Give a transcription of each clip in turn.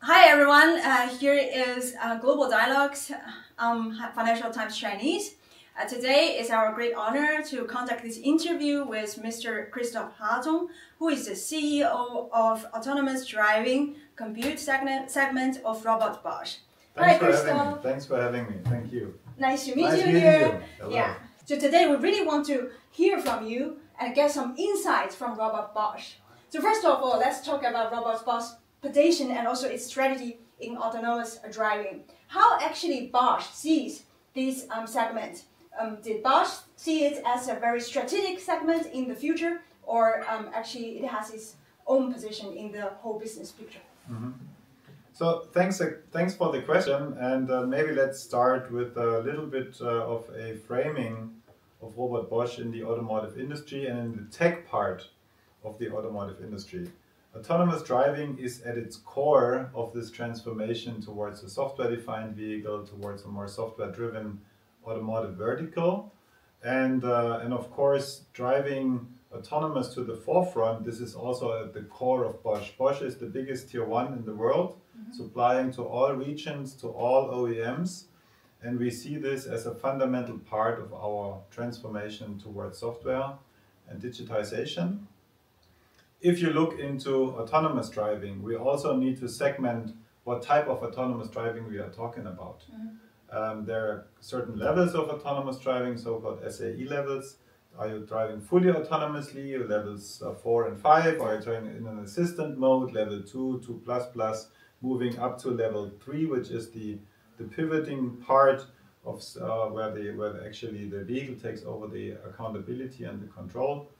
Hi everyone, here is Global Dialogues, Financial Times Chinese. Today is our great honor to conduct this interview with Mr. Christoph Hartung, who is the CEO of Autonomous Driving Compute segment of Robot Bosch. Thanks for having me. Thank you. Nice to meet you here. Yeah. So today we really want to hear from you and get some insights from Robot Bosch. So first of all, let's talk about Robot Bosch's position and also its strategy in autonomous driving. How actually Bosch sees this segment? Did Bosch see it as a very strategic segment in the future, or actually it has its own position in the whole business picture? Mm-hmm. So thanks for the question, and maybe let's start with a little bit of a framing of Robot Bosch in the automotive industry and in the tech part of the automotive industry. Autonomous driving is at its core of this transformation towards a software-defined vehicle, towards a more software-driven automotive vertical, and of course driving autonomous to the forefront. This is also at the core of Bosch. Bosch is the biggest tier 1 in the world, supplying to all regions, to all OEMs, and we see this as a fundamental part of our transformation towards software and digitization. If you look into autonomous driving, we also need to segment what type of autonomous driving we are talking about. There are certain levels of autonomous driving, so-called SAE levels. Are you driving fully autonomously, levels 4 and 5? Are you driving in an assistant mode, level 2, 2++, moving up to level 3, which is the pivoting part of where actually the vehicle takes over the accountability and the control.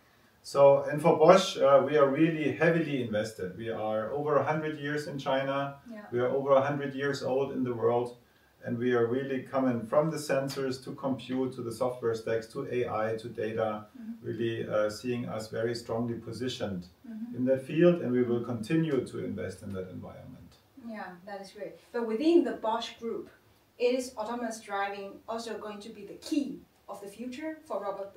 So, and for Bosch, we are really heavily invested. We are over 100 years in China. Yeah. We are over 100 years old in the world. And we are really coming from the sensors to compute, to the software stacks, to AI, to data, really seeing us very strongly positioned in that field. And we will continue to invest in that environment. Yeah, that is great. But within the Bosch group, is autonomous driving also going to be the key of the future for Robot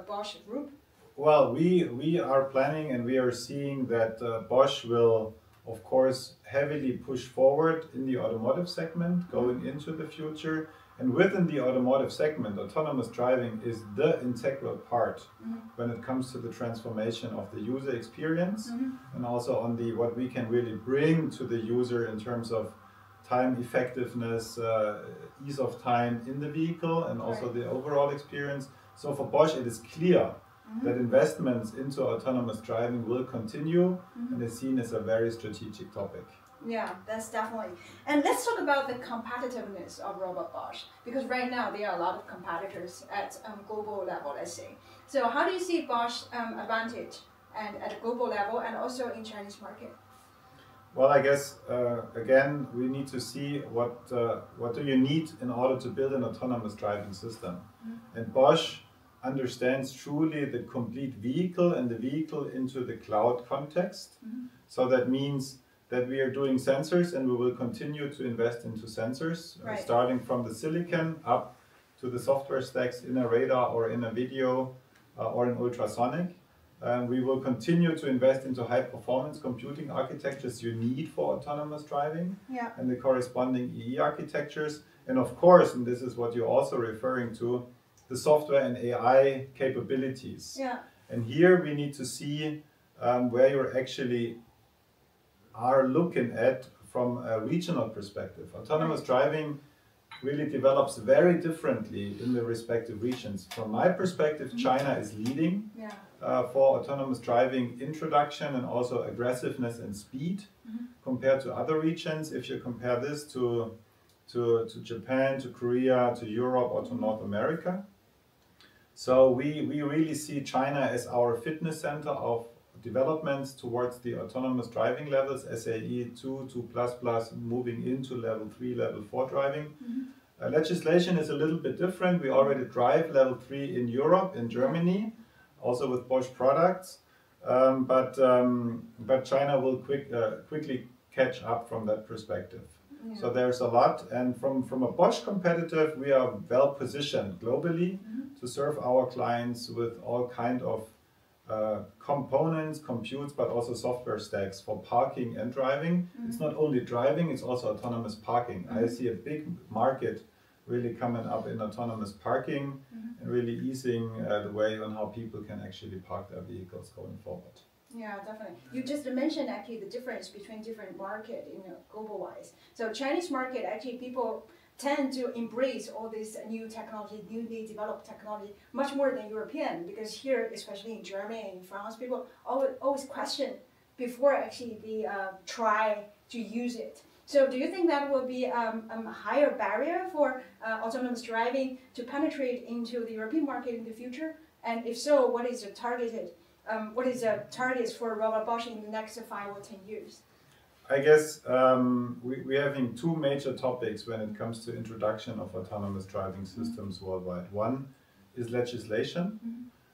Bosch group? Well, we are planning and we are seeing that Bosch will, of course, heavily push forward in the automotive segment going into the future. And within the automotive segment, autonomous driving is the integral part when it comes to the transformation of the user experience and also on the what we can really bring to the user in terms of time effectiveness, ease of time in the vehicle, and also the overall experience. So for Bosch, it is clear that investments into autonomous driving will continue and is seen as a very strategic topic. Yeah, that's definitely. And let's talk about the competitiveness of Robot Bosch, because right now there are a lot of competitors at global level, let's say. So how do you see Bosch's advantage and at a global level and also in Chinese market? Well, I guess, again, we need to see what do you need in order to build an autonomous driving system. And Bosch understands truly the complete vehicle and the vehicle into the cloud context. So that means that we are doing sensors and we will continue to invest into sensors, starting from the silicon up to the software stacks in a radar or in a video or in ultrasonic. We will continue to invest into high performance computing architectures you need for autonomous driving and the corresponding EE architectures. And of course, and this is what you're also referring to, the software and AI capabilities. And here we need to see where you actually are looking at from a regional perspective. Autonomous driving really develops very differently in the respective regions. From my perspective, China is leading for autonomous driving introduction and also aggressiveness and speed compared to other regions. If you compare this to Japan, to Korea, to Europe, or to North America. So we really see China as our fitness center of developments towards the autonomous driving levels, SAE 2, 2++, moving into level 3, level 4 driving. Legislation is a little bit different. We already drive level 3 in Europe, in Germany, also with Bosch products. But China will quickly catch up from that perspective. So there's a lot, and from a Bosch competitive, we are well positioned globally to serve our clients with all kind of components, computes, but also software stacks for parking and driving. It's not only driving, it's also autonomous parking. I see a big market really coming up in autonomous parking and really easing the way on how people can actually park their vehicles going forward. Yeah, definitely. You just mentioned actually the difference between different market, global wise. So Chinese market, actually people tend to embrace all this new technology, newly developed technology, much more than European, because here, especially in Germany and France, people always question before actually they try to use it. So do you think that will be a higher barrier for autonomous driving to penetrate into the European market in the future? And if so, what is the targets for Robot Bosch in the next 5 or 10 years? I guess we're having two major topics when it comes to introduction of autonomous driving systems worldwide. One is legislation.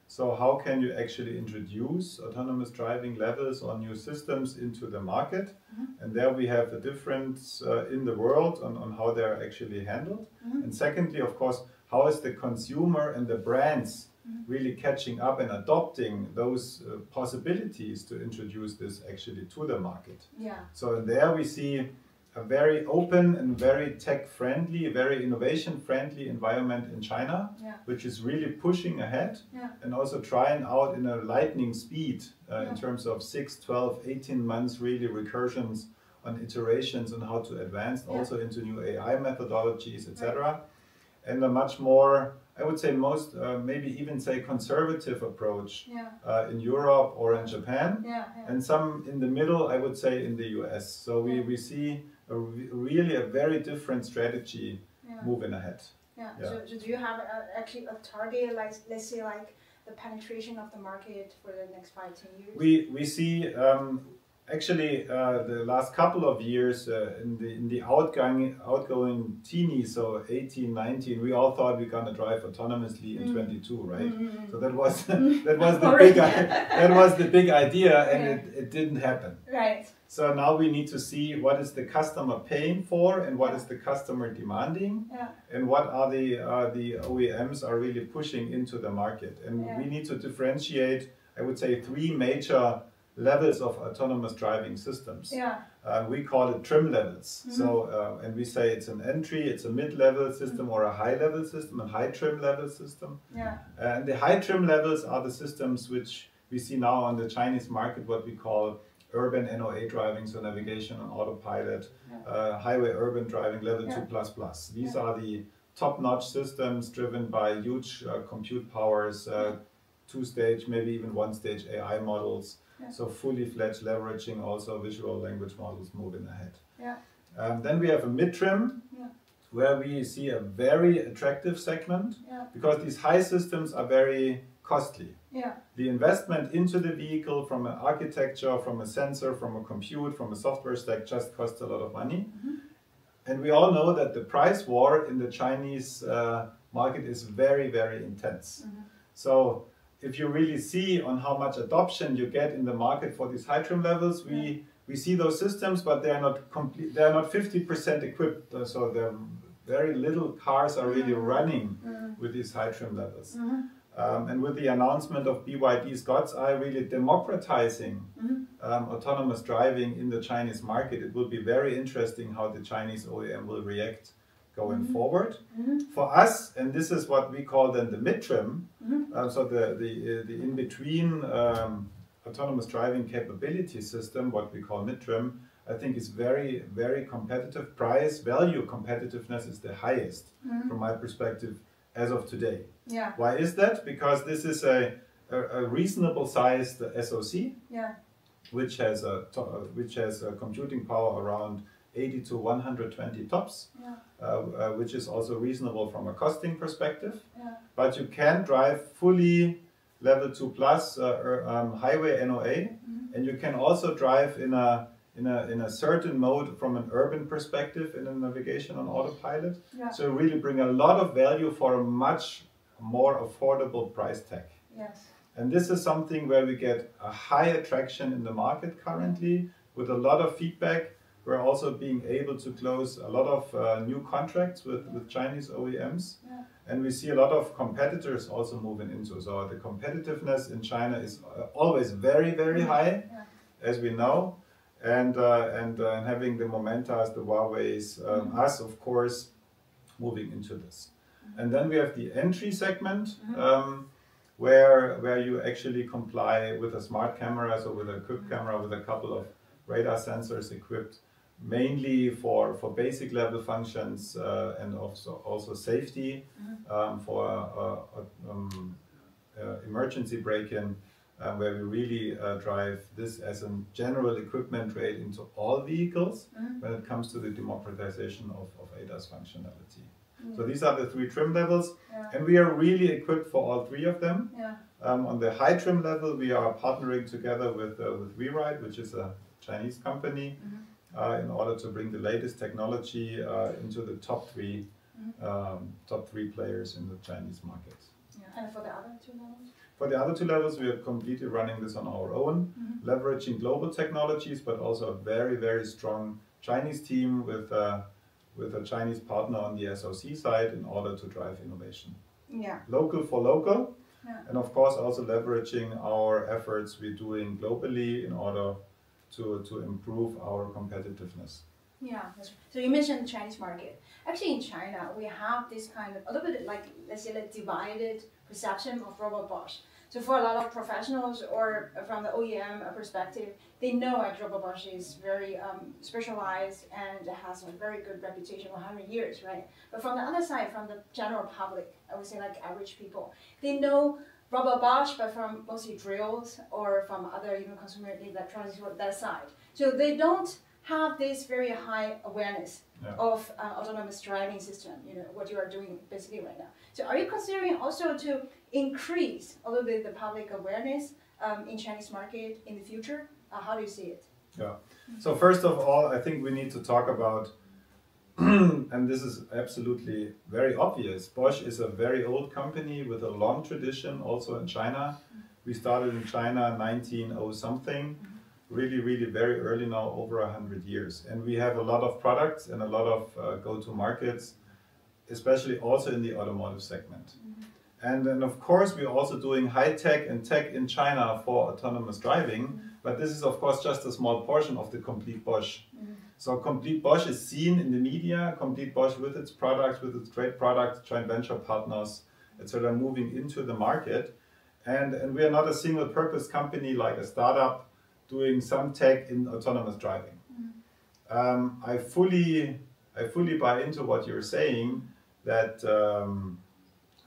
So how can you actually introduce autonomous driving levels or new systems into the market? And there we have a difference in the world on how they're actually handled. And secondly, of course, how is the consumer and the brands really catching up and adopting those possibilities to introduce this actually to the market. So there we see a very open and very tech-friendly, very innovation-friendly environment in China, which is really pushing ahead and also trying out in a lightning speed in terms of 6, 12, 18 months really recursions on iterations on how to advance also into new AI methodologies, etc. And a much more, I would say most, maybe even say conservative approach in Europe or in Japan, and some in the middle, I would say in the US. So we see really a very different strategy moving ahead. So do you have actually a target, like let's say like the penetration of the market for the next 5, 10 years? We see actually the last couple of years in the outgoing teenies, so 18, 19, we all thought we're gonna drive autonomously in 22, right? So that was the big idea, and it didn't happen. Right. So now we need to see what is the customer paying for and what is the customer demanding, and what are the OEMs are really pushing into the market. And we need to differentiate, I would say, 3 major levels of autonomous driving systems. We call it trim levels. So, and we say it's an entry, it's a mid-level system or a high-level system, a high trim level system. And the high trim levels are the systems which we see now on the Chinese market, what we call urban NOA driving, so navigation on autopilot, highway urban driving level 2++. These are the top-notch systems driven by huge compute powers, 2-stage, maybe even 1-stage AI models. So fully fledged leveraging also visual language models moving ahead. Then we have a mid-trim, where we see a very attractive segment, because these high systems are very costly. The investment into the vehicle from an architecture, from a sensor, from a compute, from a software stack just costs a lot of money. And we all know that the price war in the Chinese market is very, very intense. So if you really see on how much adoption you get in the market for these high trim levels, we see those systems, but they are not complete. They are not 50% equipped. So the very little cars are really running with these high trim levels. And with the announcement of BYD's God's Eye really democratizing autonomous driving in the Chinese market, it will be very interesting how the Chinese OEM will react going forward. For us, and this is what we call then the mid-trim, so the in-between autonomous driving capability system, what we call mid-trim, I think is very, very competitive. Price value competitiveness is the highest from my perspective as of today. Why is that? Because this is a reasonable sized SoC, which has a computing power around 80 to 120 tops, which is also reasonable from a costing perspective. But you can drive fully level 2+ highway NOA, and you can also drive in a certain mode from an urban perspective in a navigation on autopilot. So you really bring a lot of value for a much more affordable price tag. And this is something where we get a high attraction in the market currently with a lot of feedback. We're also being able to close a lot of new contracts with Chinese OEMs. and we see a lot of competitors also moving into. So the competitiveness in China is always very, very high, as we know, and having the Momentas, the Huawei's, us, of course, moving into this. And then we have the entry segment, where you actually comply with a smart camera, so with a quick camera with a couple of radar sensors equipped, mainly for basic level functions and also safety, for emergency break-in, where we really drive this as a general equipment rate into all vehicles when it comes to the democratization of ADAS functionality. So these are the 3 trim levels, and we are really equipped for all 3 of them. On the high trim level, we are partnering together with WeRide, which is a Chinese company, in order to bring the latest technology into the top 3 players in the Chinese market. And for the other 2 levels? For the other 2 levels, we are completely running this on our own, leveraging global technologies, but also a very, very strong Chinese team with a Chinese partner on the SoC side in order to drive innovation. Local for local, and of course also leveraging our efforts we're doing globally in order to improve our competitiveness. So you mentioned the Chinese market. Actually, in China, we have this kind of a little bit like, let's say, like divided perception of Robot Bosch. So for a lot of professionals or from the OEM perspective, they know that Robot Bosch is very specialized and has a very good reputation for 100 years, right? But from the other side, from the general public, I would say like average people, they know Robot Bosch, but from mostly drills or from other consumer electronics that side. So they don't have this very high awareness of autonomous driving system, what you are doing basically right now. So are you considering also to increase a little bit the public awareness in Chinese market in the future? How do you see it? So first of all, I think we need to talk about, and this is absolutely very obvious, Bosch is a very old company with a long tradition also in China. We started in China 1900 something. Really, really very early now, over 100 years. And we have a lot of products and a lot of go-to markets, especially also in the automotive segment. And then of course, we're also doing high tech and tech in China for autonomous driving, but this is of course just a small portion of the complete Bosch. So complete Bosch is seen in the media, complete Bosch with its products, with its great products, joint venture partners, etc., moving into the market. And we are not a single purpose company like a startup doing some tech in autonomous driving. I fully buy into what you're saying, that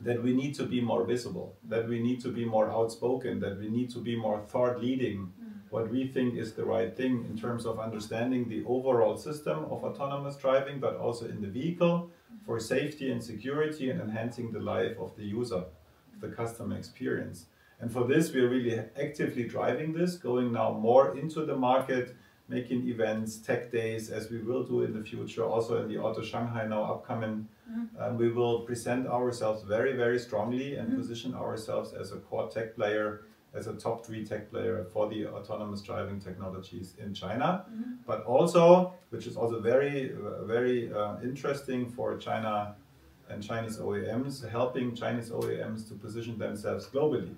that we need to be more visible, that we need to be more outspoken, that we need to be more thought leading what we think is the right thing in terms of understanding the overall system of autonomous driving, but also in the vehicle for safety and security and enhancing the life of the user, the customer experience. And for this, we are really actively driving this, going now more into the market, making events, tech days, as we will do in the future, also in the Auto Shanghai now upcoming. We will present ourselves very, very strongly and position ourselves as a core tech player, as a top 3 tech player for the autonomous driving technologies in China. But also, which is also very, very interesting for China and Chinese OEMs, helping Chinese OEMs to position themselves globally.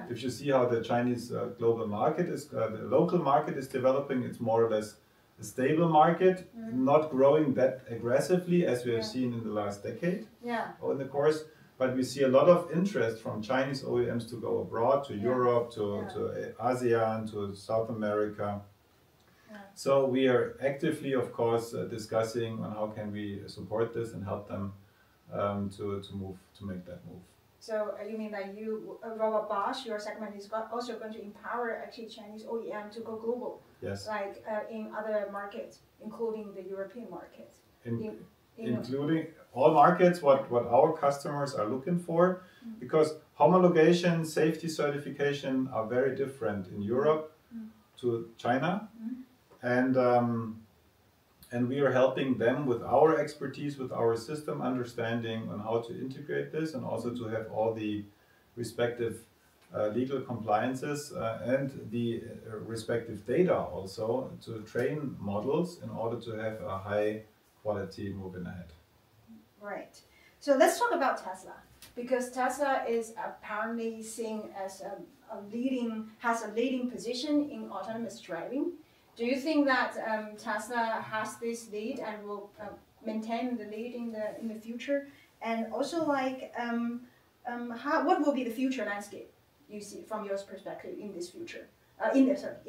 If you see how the Chinese global market is, the local market is developing, it's more or less a stable market, not growing that aggressively as we have seen in the last decade or in the course. But we see a lot of interest from Chinese OEMs to go abroad, to Europe, to ASEAN, to South America. So we are actively, of course, discussing on how can we support this and help them to make that move. So you mean that you, Robot Bosch, your segment is also going to empower actually Chinese OEM to go global? Yes. Like in other markets, including the European market? Including all markets, what our customers are looking for, because homologation, safety certification are very different in Europe to China, and we are helping them with our expertise, with our system understanding on how to integrate this, and also to have all the respective legal compliances and the respective data also to train models in order to have a high quality moving ahead. Right. So let's talk about Tesla. because Tesla is apparently seen as has a leading position in autonomous driving. Do you think that Tesla has this lead and will maintain the lead in the future? And also, like, what will be the future landscape you see from your perspective in this future, in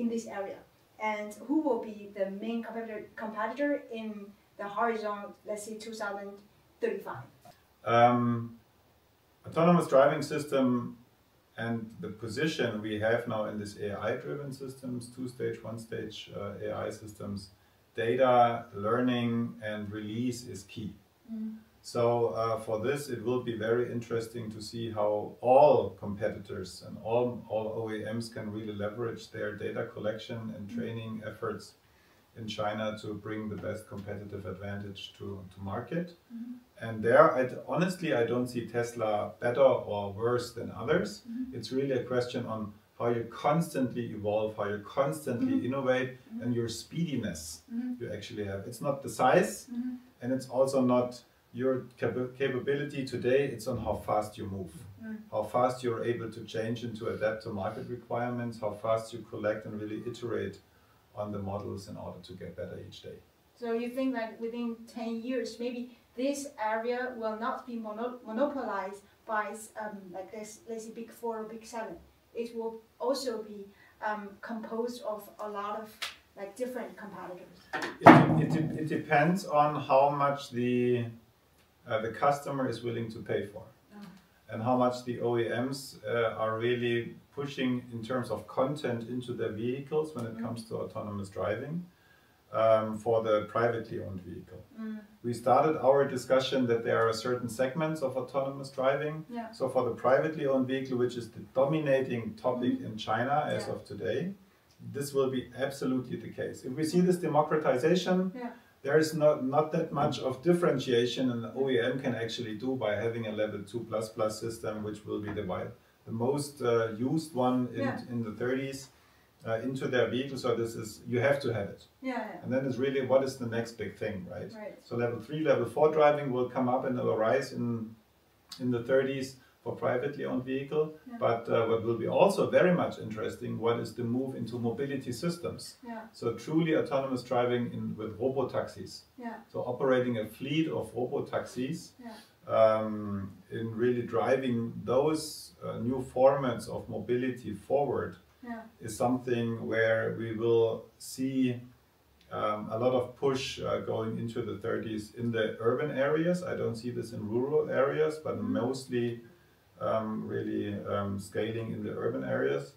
this area? And who will be the main competitor in the horizon, let's say 2035? Autonomous driving system and the position we have now in this AI-driven systems, two-stage, one-stage AI systems, data, learning, and release is key. So for this, it will be very interesting to see how all competitors and all OEMs can really leverage their data collection and training efforts in China to bring the best competitive advantage to market. And there, honestly, I don't see Tesla better or worse than others. It's really a question on how you constantly evolve, how you constantly innovate, and your speediness you actually have. It's not the size, and it's also not your capability today. It's on how fast you move, how fast you're able to change and to adapt to market requirements, how fast you collect and really iterate on the models in order to get better each day. So you think that within 10 years, maybe this area will not be monopolized by like this, let's say, Big 4 or Big 7. It will also be composed of a lot of like different competitors. It depends on how much the customer is willing to pay for, and how much the OEMs are really pushing in terms of content into their vehicles when it comes to autonomous driving for the privately owned vehicle. We started our discussion that there are certain segments of autonomous driving. So for the privately owned vehicle, which is the dominating topic in China as of today, this will be absolutely the case. If we see this democratization, there is not that much of differentiation, and the OEM can actually do by having a level 2++ system, which will be the most used one in the 30s into their vehicle. So this is, you have to have it. And then it's really, what is the next big thing, right? So level 3, level 4 driving will come up and will rise in the 30s for privately owned vehicle. But what will be also very much interesting, what is the move into mobility systems? So truly autonomous driving with robotaxis. So operating a fleet of robotaxis in really driving those new formats of mobility forward is something where we will see a lot of push going into the 30s in the urban areas. I don't see this in rural areas, but mostly really scaling in the urban areas.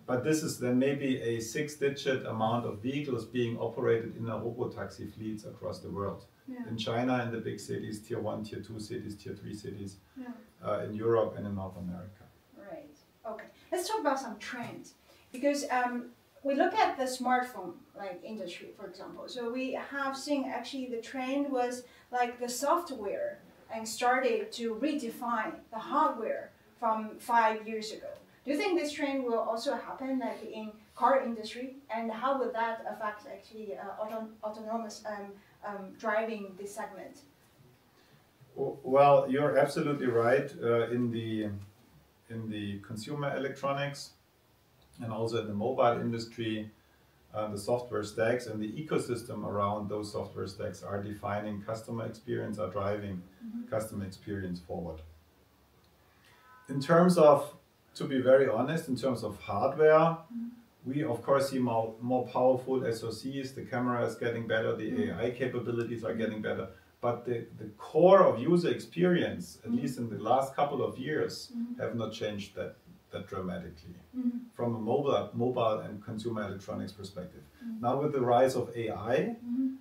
But this is then maybe a 6-digit amount of vehicles being operated in a robotaxi fleets across the world. In China, in the big cities, tier 1, tier 2 cities, tier 3 cities, in Europe and in North America. Right. Okay. Let's talk about some trends, because we look at the smartphone industry, for example. So we have seen actually the trend was like the software and started to redefine the hardware from 5 years ago. Do you think this trend will also happen like in car industry, and how will that affect actually autonomous driving this segment? Well, you're absolutely right. In the consumer electronics and also in the mobile industry, the software stacks and the ecosystem around those software stacks are defining customer experience, are driving customer experience forward. In terms of, to be very honest, in terms of hardware, we of course see more powerful SoCs, the camera is getting better, the AI capabilities are getting better, but the core of user experience, at least in the last couple of years, have not changed that dramatically from a mobile and consumer electronics perspective. Now with the rise of AI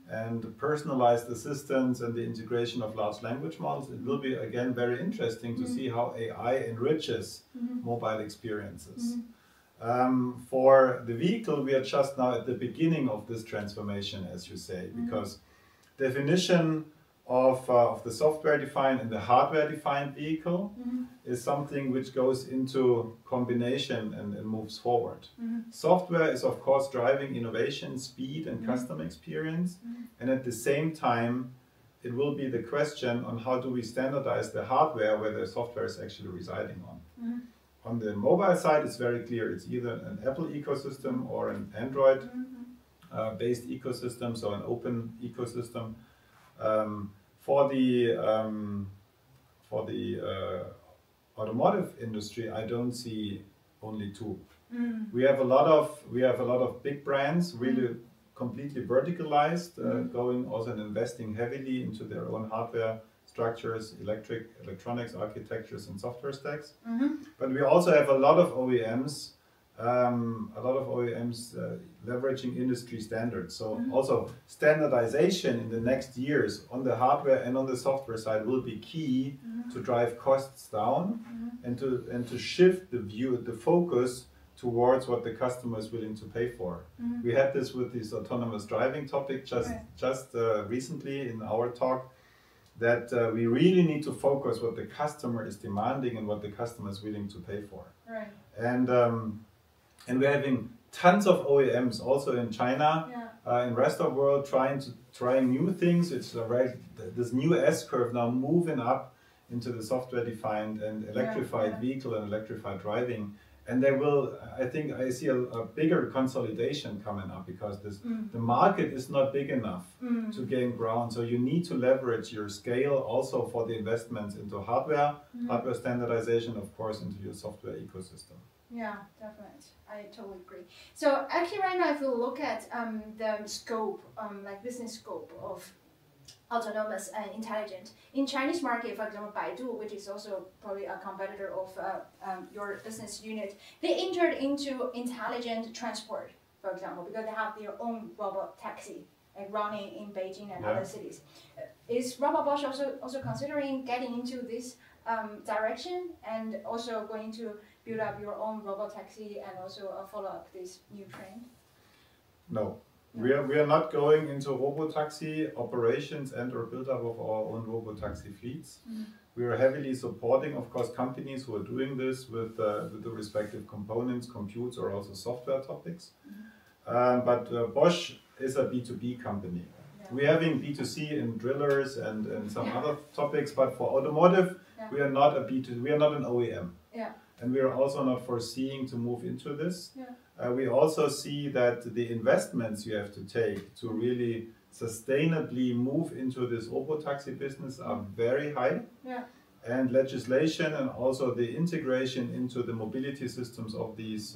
and personalized assistance and the integration of large language models, it will be again very interesting to see how AI enriches mobile experiences. For the vehicle, we are just now at the beginning of this transformation, as you say, because definition of the software-defined and the hardware-defined vehicle is something which goes into combination and moves forward. Software is of course driving innovation, speed and customer experience, and at the same time it will be the question on how do we standardize the hardware where the software is actually residing on. On the mobile side, it's very clear. It's either an Apple ecosystem or an Android based ecosystem, so an open ecosystem. For the automotive industry, I don't see only two. We have a lot of big brands, really completely verticalized, going also and investing heavily into their own hardware structures, electronics architectures, and software stacks. But we also have a lot of OEMs, leveraging industry standards. So also standardization in the next years on the hardware and on the software side will be key to drive costs down and to shift the focus towards what the customer is willing to pay for. We had this with this autonomous driving topic just recently in our talk, that we really need to focus what the customer is demanding and what the customer is willing to pay for. Right. And we're having tons of OEMs also in China, in rest of the world, trying new things. It's this new S-curve now moving up into the software-defined and electrified vehicle and electrified driving. And there will, I think, I see a bigger consolidation coming up because the market is not big enough to gain ground. So you need to leverage your scale also for the investments into hardware standardization, of course, into your software ecosystem. Yeah, definitely. I totally agree. So actually right now, if you look at the scope, like business scope of autonomous and intelligent. In Chinese market, for example, Baidu, which is also probably a competitor of your business unit, they entered into intelligent transport, for example, because they have their own robot taxi like running in Beijing and other cities. Is Robot Bosch also considering getting into this direction and also going to build up your own robot taxi and also follow up this new trend? No. We are not going into robotaxi operations and or build up of our own robotaxi fleets. We are heavily supporting, of course, companies who are doing this with the respective components, computes, or also software topics. But Bosch is a B2B company. We're having B2C in drillers and some other topics, but for automotive, we are not a B2C. We are not an OEM. And we are also not foreseeing to move into this. We also see that the investments you have to take to really sustainably move into this robotaxi business are very high. And legislation and also the integration into the mobility systems of these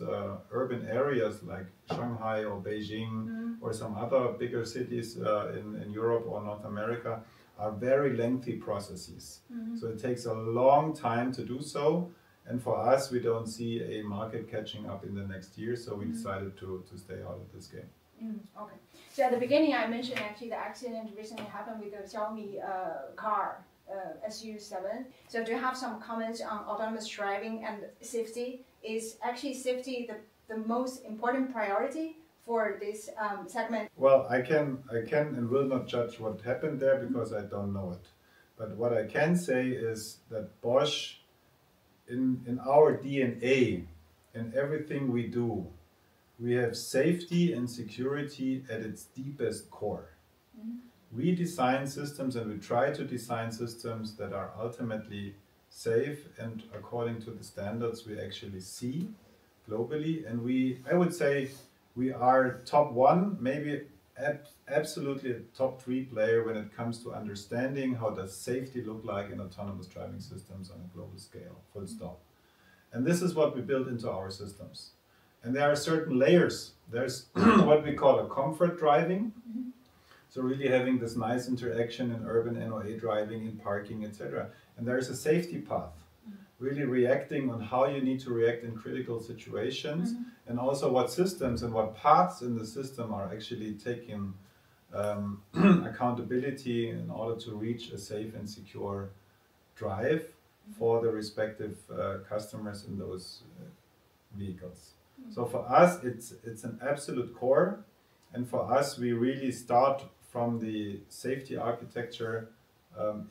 urban areas like Shanghai or Beijing or some other bigger cities in Europe or North America are very lengthy processes. So it takes a long time to do so. And for us, we don't see a market catching up in the next year, so we decided to stay out of this game. Okay. So at the beginning, I mentioned actually the accident recently happened with the Xiaomi car, SU7. So do you have some comments on autonomous driving and safety? Is actually safety the most important priority for this segment? Well, I can and will not judge what happened there because I don't know it. But what I can say is that Bosch, in our DNA, in everything we do, we have safety and security at its deepest core. We design systems and we try to design systems that are ultimately safe and according to the standards we actually see globally. And I would say we are top one, maybe absolutely a top 3 player when it comes to understanding how does safety look like in autonomous driving systems on a global scale, full stop. And this is what we build into our systems. And there are certain layers. There's what we call a comfort driving. So really having this nice interaction in urban NOA driving, in parking, etc. And there's a safety path. Really reacting on how you need to react in critical situations, and also what systems and what paths in the system are actually taking accountability in order to reach a safe and secure drive for the respective customers in those vehicles. So for us, it's an absolute core, and for us, we really start from the safety architecture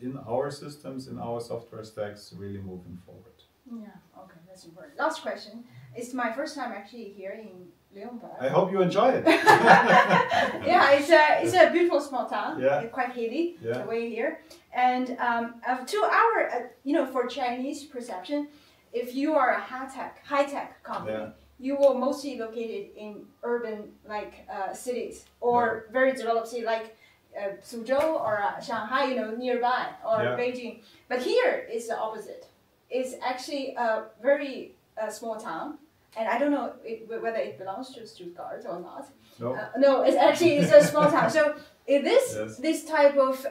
in our systems, in our software stacks, really moving forward. Yeah, okay, that's important. Last question. It's my first time actually here in Leonberg. I hope you enjoy it. Yeah, it's a beautiful small town. Yeah. It's quite hilly Yeah. way here, and to our for Chinese perception, if you are a high tech company, you will mostly located in urban cities or very developed city like Suzhou or Shanghai, nearby or Beijing. But here is the opposite. It's actually a very small town. And I don't know whether it belongs to Stuttgart or not. No, no, it's a small town. So this type of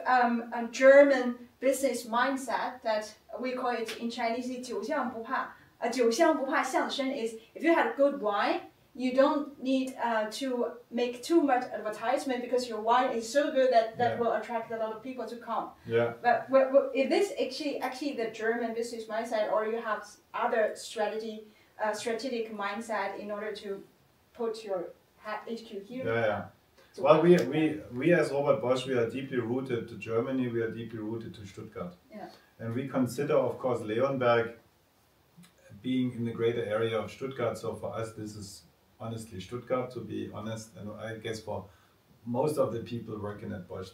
German business mindset that we call it in Chinese 酒香不怕巷子深 is if you have good wine, you don't need to make too much advertisement because your wine is so good that will attract a lot of people to come. Yeah. But if this actually the German business mindset, or you have other strategic mindset in order to put your HQ here. Yeah. Well, we as Robert Bosch, we are deeply rooted to Germany. We are deeply rooted to Stuttgart. Yeah. And we consider, of course, Leonberg being in the greater area of Stuttgart. So for us, this is honestly Stuttgart, to be honest. And I guess for most of the people working at Bosch,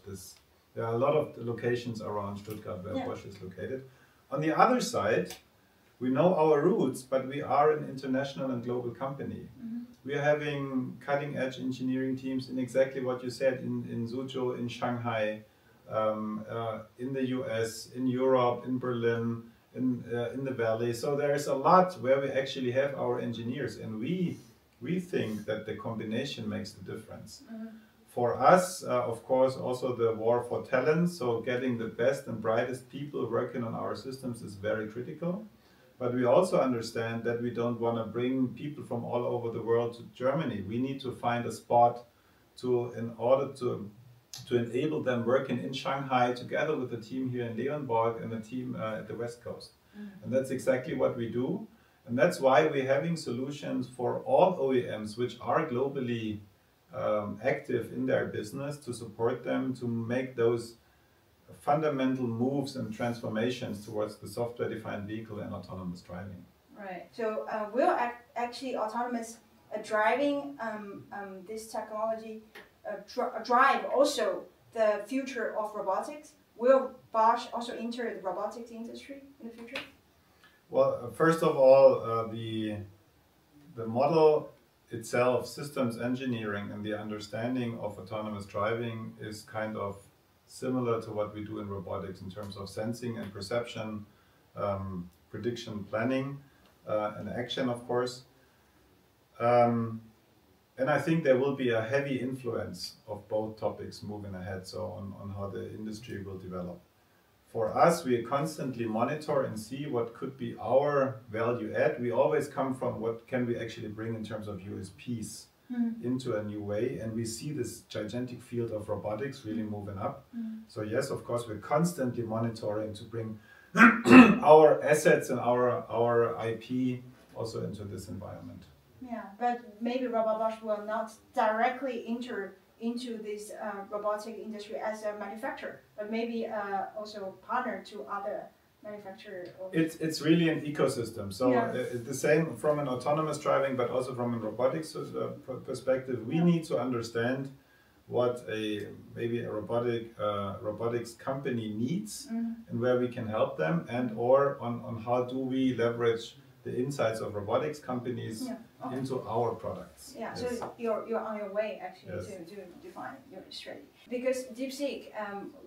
there are a lot of locations around Stuttgart where Bosch is located. On the other side, we know our roots, but we are an international and global company. We are having cutting-edge engineering teams in exactly what you said, in Suzhou, in Shanghai, in the US, in Europe, in Berlin, in the Valley. So there is a lot where we actually have our engineers, and we think that the combination makes the difference. For us, of course, also the war for talent, so getting the best and brightest people working on our systems is very critical. But we also understand that we don't want to bring people from all over the world to Germany. We need to find a spot in order to enable them working in Shanghai together with the team here in Leonberg and the team at the West Coast. And that's exactly what we do. And that's why we're having solutions for all OEMs which are globally active in their business to support them to make those fundamental moves and transformations towards the software-defined vehicle and autonomous driving. Right. So will actually autonomous driving, this technology drive also the future of robotics? Will Bosch also enter the robotics industry in the future? Well, first of all, the model itself, systems engineering and the understanding of autonomous driving is kind of similar to what we do in robotics in terms of sensing and perception, prediction planning, and action, of course. And I think there will be a heavy influence of both topics moving ahead, so on how the industry will develop. For us, we constantly monitor and see what could be our value add. We always come from what can we actually bring in terms of USPs into a new way, and we see this gigantic field of robotics really moving up. So yes, of course, we're constantly monitoring to bring our assets and our IP also into this environment. Yeah, but maybe Robert Bosch will not directly enter into this robotic industry as a manufacturer, but maybe also partner to other manufacturers. It's really an ecosystem. So the same from an autonomous driving, but also from a robotics perspective. We need to understand what maybe a robotics company needs and where we can help them, and or on how do we leverage the insights of robotics companies into our products. Yeah, yes. So you're on your way actually to define your strategy. Because DeepSeek,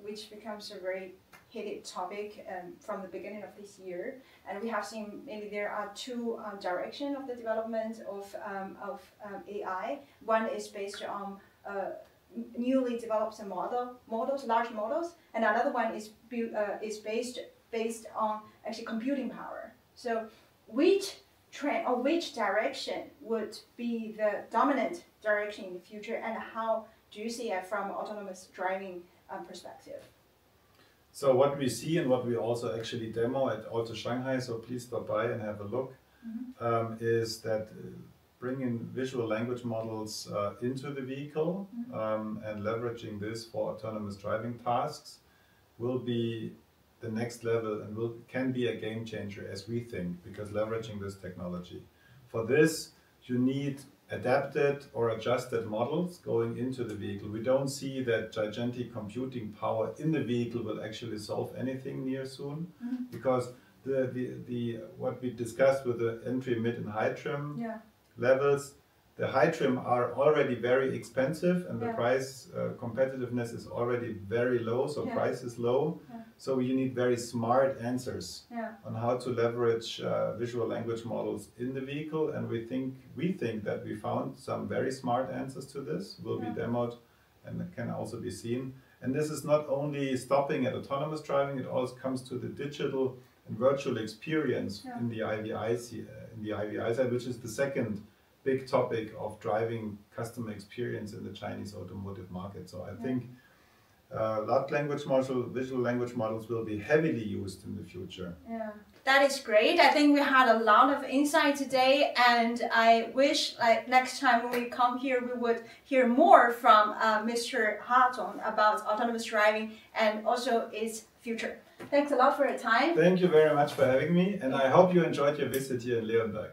which becomes a very heated topic from the beginning of this year, and we have seen maybe there are two directions of the development of AI. One is based on newly developed models, large models, and another one is based on actually computing power. So which trend or which direction would be the dominant direction in the future, and how do you see it from autonomous driving perspective? So what we see and what we also actually demo at Auto Shanghai, so please stop by and have a look, is that bringing visual language models into the vehicle and leveraging this for autonomous driving tasks will be the next level and can be a game changer, as we think, because leveraging this technology. For this, you need adapted or adjusted models going into the vehicle. We don't see that gigantic computing power in the vehicle will actually solve anything near soon, because what we discussed with the entry, mid and high trim levels, the high trim are already very expensive, and the price competitiveness is already very low, so price is low. So you need very smart answers on how to leverage visual language models in the vehicle, and we think that we found some very smart answers to this, will be demoed and can also be seen. And this is not only stopping at autonomous driving, it also comes to the digital and virtual experience in the IVI side, which is the second big topic of driving customer experience in the Chinese automotive market. So I think large language model, visual language models will be heavily used in the future. Yeah, that is great. I think we had a lot of insight today, and I wish next time when we come here, we would hear more from Mr. Ha Zong about autonomous driving and also its future. Thanks a lot for your time. Thank you very much for having me, and I hope you enjoyed your visit here in Leonberg.